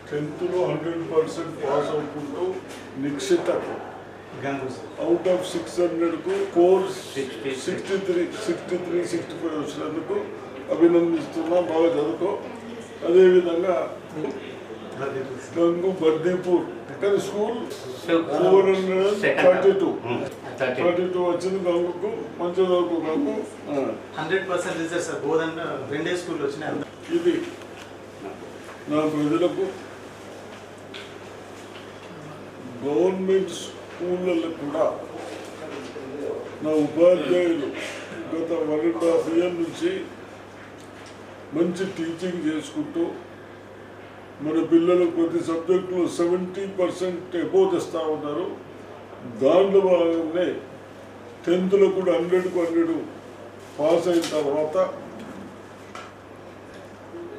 10th లో 100% pass అవుకుంటూ Nikshitha out of 600కు 63-65 వచ్చినందుకు అభినందిస్తున్నా. బాగా చదువుకో. అదేవిధంగా గంగు బర్దీపూర్ కానీ స్కూల్ 432 వచ్చింది గంగుకు. మంచి చదువుకు గంగు. 100% result sir. బోధన రెండే స్కూల్ వచ్చినాయి. ఇది నా ప్రజలకు గవర్నమెంట్ స్కూళ్ళలో కూడా నా ఉపాధ్యాయులు గత 1.5 years నుంచి మంచి టీచింగ్ చేసుకుంటూ మన పిల్లలు ప్రతి సబ్జెక్టులో 70% అబోవ్ తెస్తూ ఉన్నారు. దాంట్లో భాగంగానే 10th లో కూడా 100కు 100 పాస్ అయిన తర్వాత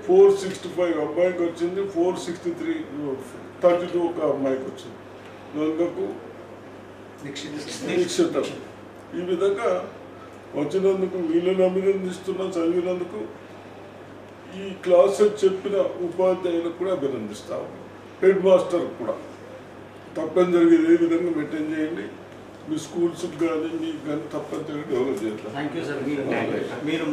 465 అబ్బాయికి వచ్చింది, 463 ఒక అమ్మాయికి వచ్చింది. గంగకు నిక్షితం. ఈ విధంగా వచ్చినందుకు వీళ్ళని అభినందిస్తున్నా. చదివినందుకు ఈ క్లాస్ చెప్పిన ఉపాధ్యాయులకు కూడా అభినందిస్తాము. హెడ్ మాస్టర్ కూడా తప్పనిసరిగా ఏ విధంగా మెయింటైన్ చేయండి. మీ స్కూల్స్కి కానీ మీకు కానీ తప్పనిసరిగా డెవలప్ చేస్తాం. Thank you sir. మీరు